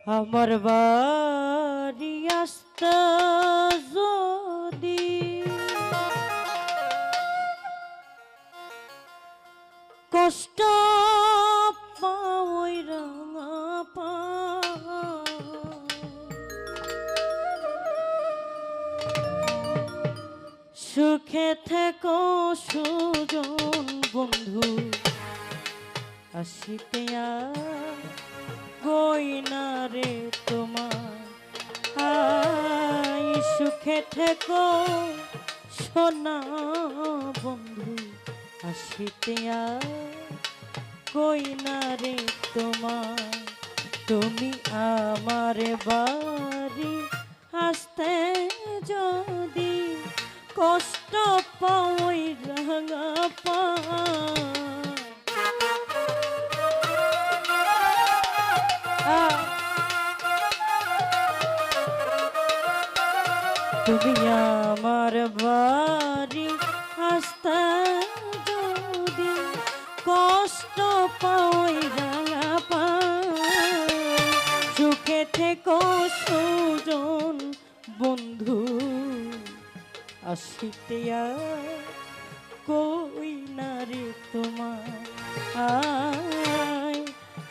আমার বাড়ি আসতে যদি কষ্ট পাওই রাঙা পা সুখে থেকো সুজন বন্ধু আসিতে হই না রে তোমার আই সুখে থেকো সোনা বন্ধু আসিতে কই না রে তোমার তুমি আমার বাড়ি আসতে যদি কষ্ট পাওই রাঙা পা তুমি আমার বাড়ি আসতে যদি কষ্ট পাওই রাঙা পা সুখে থেকো সুজন বন্ধু আসিতে কই না রে তোমার আয়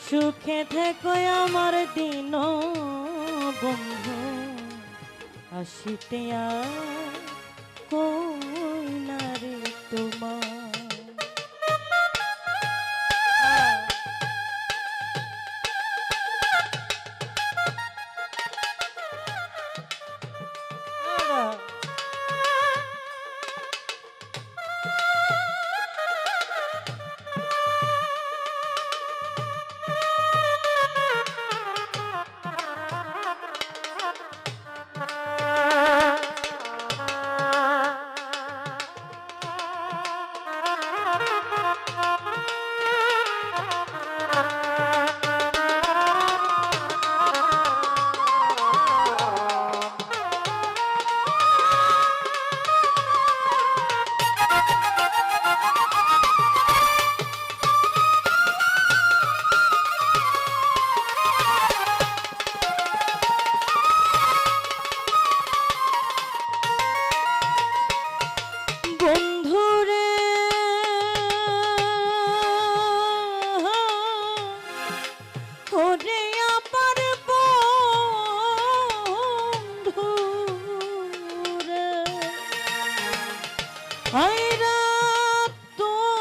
সুখে থেকো আমার দিন বন্ধু আসিতে কই না রে তোমার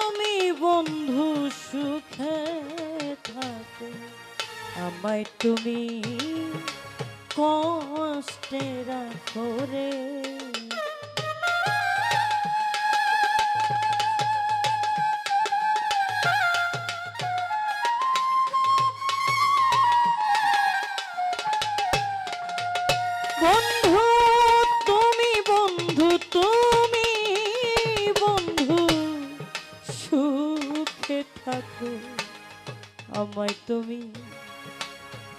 তুমি বন্ধু সুখে থাকো আমায় তুমি কষ্টে রাখো রে বন্ধু তুমি বন্ধু তুমি বন্ধু সুখে থাকো আমায় তুমি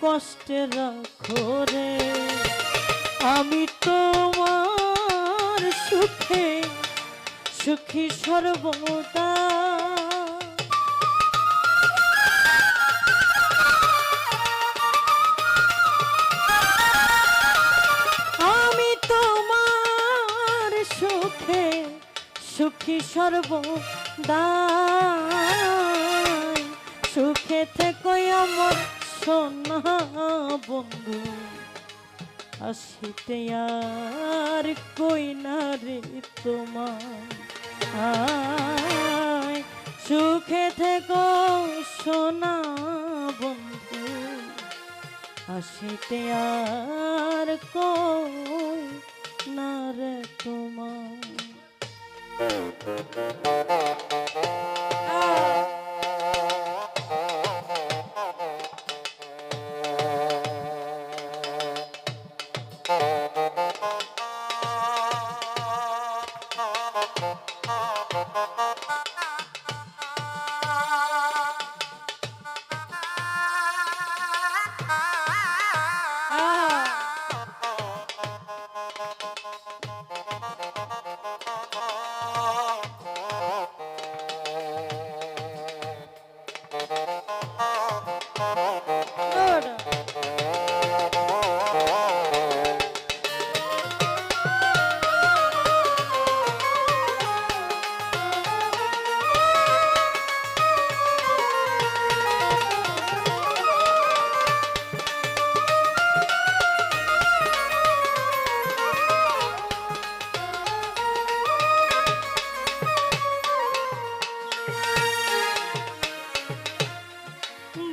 কষ্টে রাখো রে আমি তোমার সুখে সুখী সর্বদা আমি তোমার সুখে সুখী সর্বদা সুখে থেকো আমার সোনা বন্ধু আসিতে আর কই না রে তোমার সুখে থেকো সোনা বন্ধু আসিতে আর কই না রে তোমার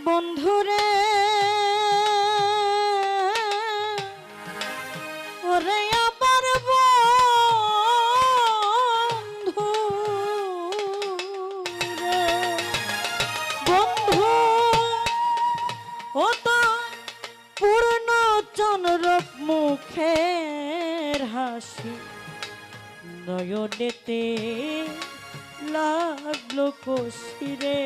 বন্ধুরে ওরে আবার বন্ধু রে বন্ধু ও তো পূর্ণ চন্দ্র মুখের হাসি নয়নেতে লাগলো কষিরে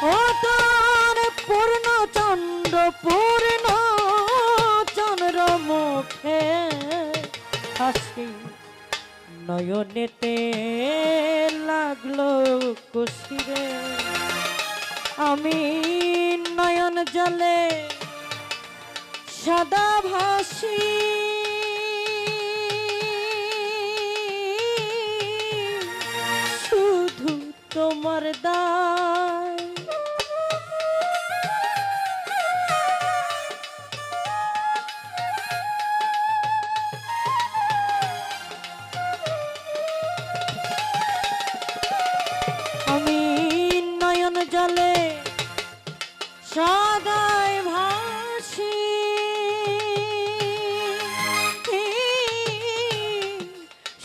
ও তোর পূর্ণ চন্দ্র মুখে হাসি নয়নেতে লাগলো কুশিরে আমি নয়ন জলে সদা ভাসি শুধু তোমার দায় আমি নয়ন জলে সদাই ভাসি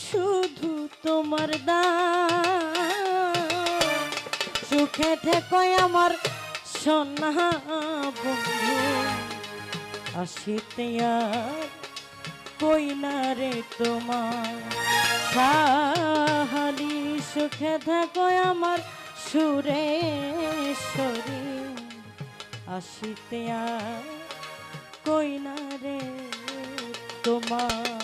শুধু তোমার সুখে থেকো আমার সোনা বন্ধু আসিতে আর কই না রে তোমার সাহালি সুখে থাকো আমার সুরেশ্বরী আসিতে আর কই না রে তোমার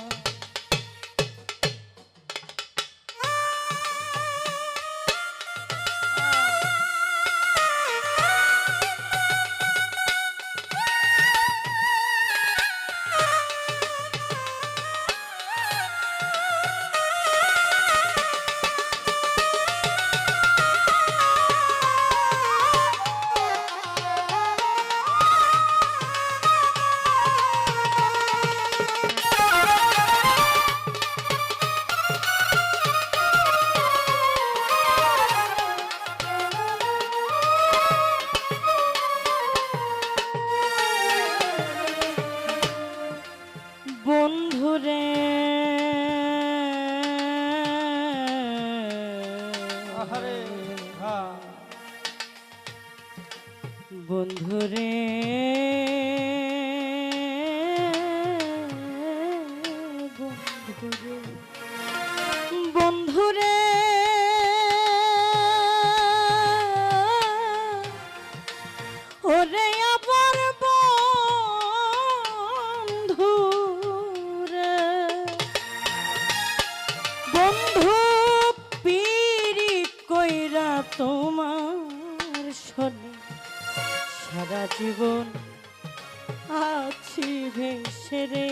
বন্ধুরে বন্ধুরে বন্ধুরে ওরে আবার বন্ধু পিরি কইরা তোমার শোনে সারা জীবন আছি ভেসে রে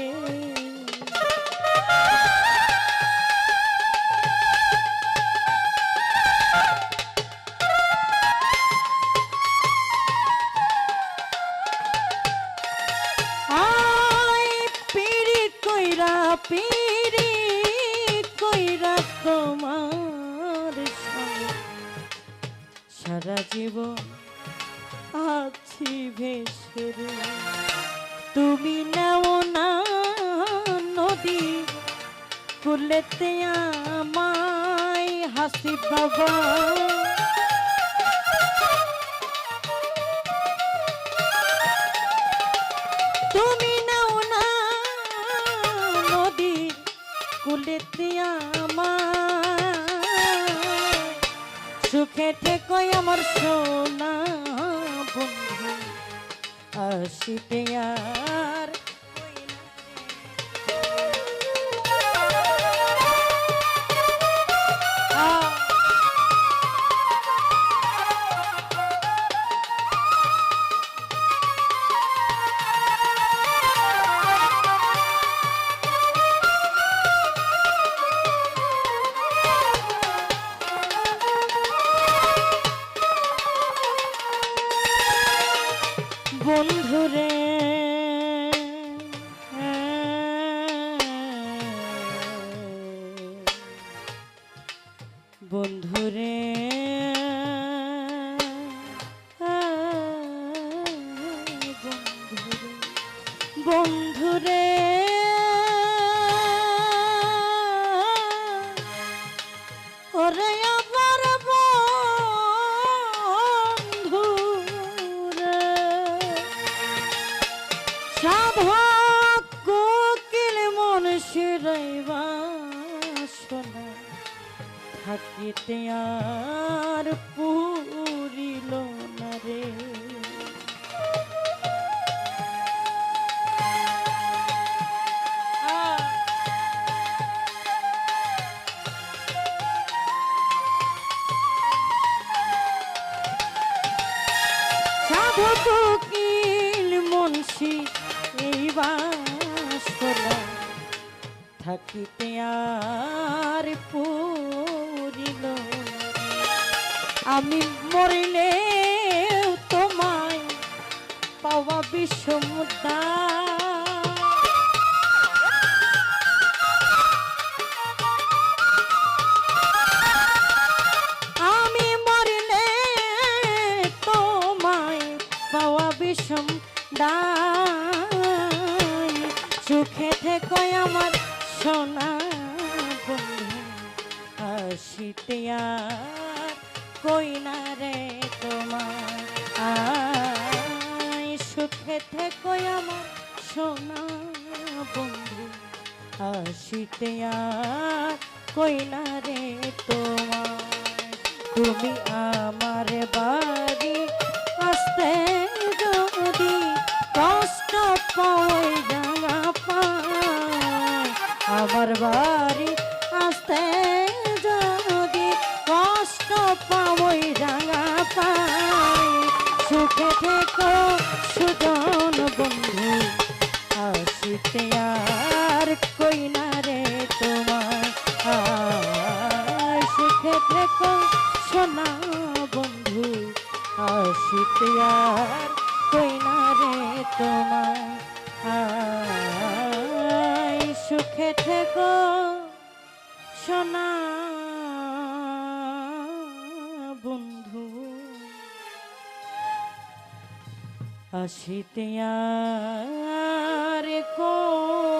পিরি কইরা তোমার সঙ্গে সারা জীবন আছি ভেসে রে তুমি নাও না নদী কুলেতে আমায় হাসি বাবা তুমি নাও না নদী কুলেতে আমায় সুখে থেকো আমার সোনা বন্ধু আসিতে আর বন্ধুরে বন্ধুরে ওরে আমার বন্ধুরে সাধক কোকিল মনসিরাই বাসনা থাকিতে আর পুরিল না রে কোকিল মুন্সি এই বাসনা থাকিতে আর পুরিল আমি মরিলে তোমায় পাওয়া বিষমুদ্রা বিষম দাই সুখে থেকো আমার সোনা বন্ধু আসিতে আর কই না রে তোমার সুখে থেকো আমার সোনা বন্ধু আসিতে আর কই না রে তোমার তুমি আমার বাড়ি আসতে যদি কষ্ট পাই রাঙা পাই আমার বাড়ি আসতে যদি কষ্ট পাই রাঙা পাই সুখে থেকো সুজন বন্ধু আসিতে আর কই না রে তোমার সুখে থেকো সোনা বন্ধু আসিতে আর কই না রে তোমার সুখে থেকো সোনা বন্ধু আসিতে আর কই